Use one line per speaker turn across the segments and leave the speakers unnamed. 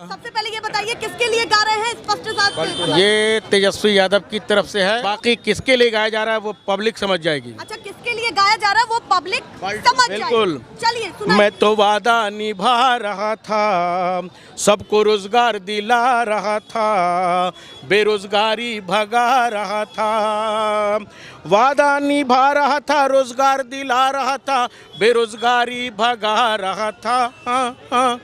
सबसे पहले ये बताइए किसके लिए गा रहे हैं स्पष्ट साथ?
ये तेजस्वी यादव की तरफ से है, बाकी किसके लिए गाया जा रहा है वो पब्लिक समझ जाएगी।
अच्छा, किसके लिए गाया जा रहा है वो पब्लिक समझ जाएगी।
बिल्कुल।
चलिए सुनाइए।
मैं तो वादा निभा रहा था, सबको रोजगार दिला रहा था, बेरोजगारी भगा रहा था। वादा निभा रहा था, रोजगार दिला रहा था, बेरोजगारी भगा रहा था।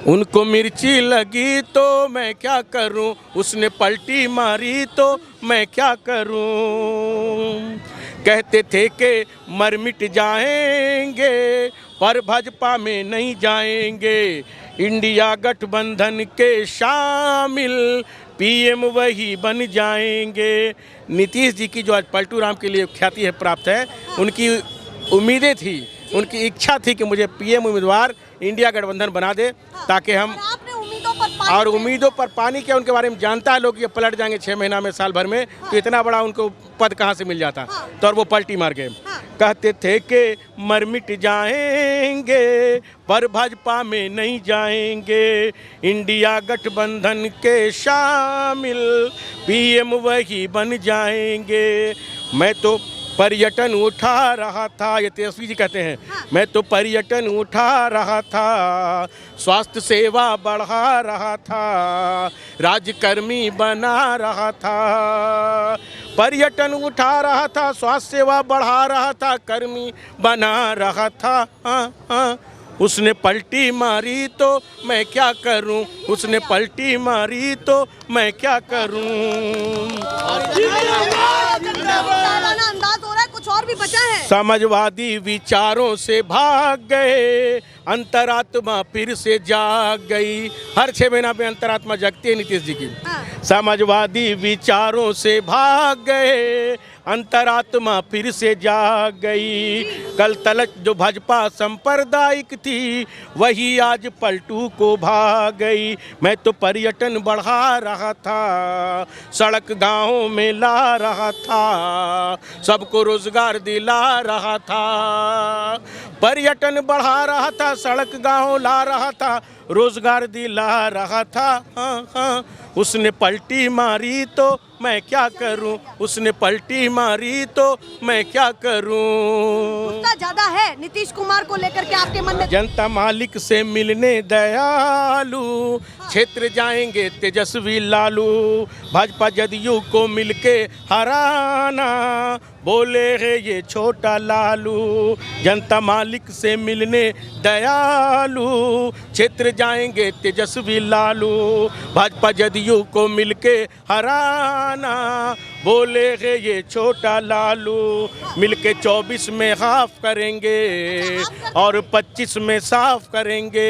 उनको मिर्ची लगी तो मैं क्या करूं, उसने पलटी मारी तो मैं क्या करूं। कहते थे कि मर मिट जाएंगे पर भाजपा में नहीं जाएंगे, इंडिया गठबंधन के शामिल पीएम वही बन जाएंगे। नीतीश जी की जो आज पलटू राम के लिए ख्याति है प्राप्त है, उनकी उम्मीदें थी, उनकी इच्छा थी कि मुझे पीएम उम्मीदवार इंडिया गठबंधन बना दे, ताकि हम उम्मीदों पर पानी क्या उनके बारे में जानता है लोग, ये पलट जाएंगे 6 महीना में, साल भर में, तो इतना बड़ा उनको पद कहाँ से मिल जाता। तो और वो पलटी मार गए। कहते थे कि मर मिट जाएंगे पर भाजपा में नहीं जाएंगे, इंडिया गठबंधन के शामिल पीएम वही बन जाएंगे। मैं तो पर्यटन उठा रहा था, ये तेजस्वी जी कहते हैं, मैं तो पर्यटन उठा रहा था, स्वास्थ्य सेवा बढ़ा रहा था, राज्यकर्मी बना रहा था। पर्यटन उठा रहा था, स्वास्थ्य सेवा बढ़ा रहा था, कर्मी बना रहा था। उसने पलटी मारी तो मैं क्या करूं, उसने पलटी मारी तो मैं क्या करूं।
अंदाज हो रहा है, कुछ और भी बचा है।
समाजवादी विचारों से भाग गए, अंतरात्मा फिर से जाग गई। हर 6 महीना पे अंतरात्मा जगती है नीतीश जी की। समाजवादी विचारों से भाग गए, अंतरात्मा फिर से जाग गई। कल तलक जो भाजपा सांप्रदायिक थी, वही आज पलटू को भाग गई। मैं तो पर्यटन बढ़ा रहा था, सड़क गांवों में ला रहा था, सबको रोजगार दिला रहा था। पर्यटन बढ़ा रहा था, सड़क गांव ला रहा था, रोजगार दिला रहा था। उसने पलटी मारी तो मैं क्या करूं, उसने पलटी मारी तो मैं क्या करूं।
गुस्सा ज्यादा है नीतीश कुमार को लेकर के आपके मन में?
जनता मालिक से मिलने दयालु, क्षेत्र जाएंगे तेजस्वी लालू, भाजपा जदयू को मिलके हराना, बोले है ये छोटा लालू। जनता मालिक से मिलने दयालु, क्षेत्र जाएंगे तेजस्वी लालू, भाजपा जदयू को मिलके हराना, बोले है ये छोटा लालू। मिलके 24 में हाफ करेंगे और 25 में साफ करेंगे,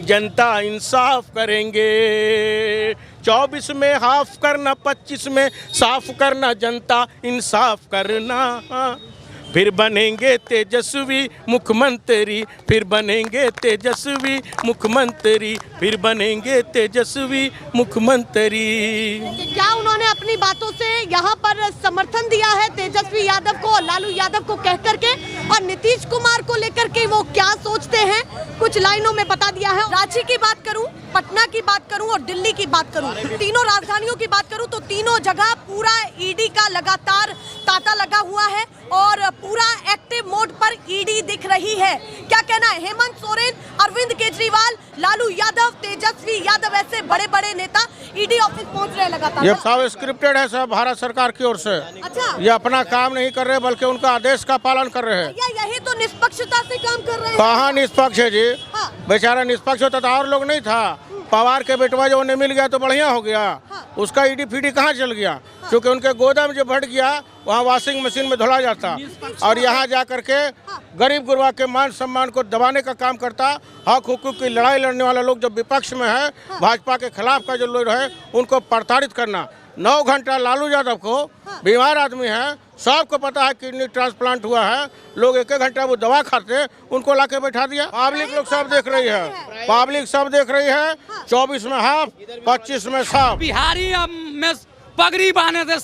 जनता इंसाफ करेंगे। 24 में हाफ करना, 25 में साफ करना, जनता इंसाफ करना। फिर बनेंगे तेजस्वी मुख्यमंत्री, फिर बनेंगे तेजस्वी मुख्यमंत्री, फिर बनेंगे तेजस्वी मुख्यमंत्री।
क्या उन्होंने अपनी बातों से यहाँ पर समर्थन दिया है तेजस्वी यादव को, लालू यादव को कह करके, और नीतीश कुमार को लेकर के वो क्या सोचते हैं कुछ लाइनों में बता दिया है। रांची की बात करूं, पटना की बात करूं और दिल्ली की बात करूं, तीनों राजधानियों की बात करूं तो तीनों जगह पूरा ईडी का लगातार तांता लगा हुआ है और पूरा एक्टिव मोड पर ईडी दिख रही है। क्या कहना है? हेमंत सोरेन, अरविंद केजरीवाल, लालू यादव, तेजस्वी यादव, ऐसे बड़े बड़े नेता ईडी ऑफिस पहुंच रहे हैं लगातार।
ये सब स्क्रिप्टेड है, सब भारत सरकार की ओर से।
अच्छा,
ये अपना काम नहीं कर रहे बल्कि उनका आदेश का पालन कर रहे हैं।
यही तो निष्पक्षता से काम कर रहे हैं।
कहाँ निष्पक्ष है जी? बेचारा निष्पक्ष होता तो और लोग नहीं था। पवार के बेटवा जो उन्हें मिल गया तो बढ़िया हो गया, उसका ईडी फीडी कहाँ चल गया? क्योंकि उनके गोदाम जो बढ़ गया वहाँ वॉशिंग मशीन में धुला जाता, और यहाँ जा करके गरीब गुरबा के मान सम्मान को दबाने का काम करता। हक हुकूक की लड़ाई लड़ने वाला लोग जो विपक्ष में है, भाजपा के खिलाफ का जो लोग है, उनको प्रताड़ित करना। 9 घंटा लालू यादव को, बीमार आदमी है, सबको पता है किडनी ट्रांसप्लांट हुआ है, लोग 1-1 घंटा वो दवा खाते, उनको लाके बैठा दिया। पब्लिक लोग सब देख रही है, पब्लिक सब देख रही है। 24 में हाफ, 25 में साफ।
बिहारी में पगड़ी बांधे थे।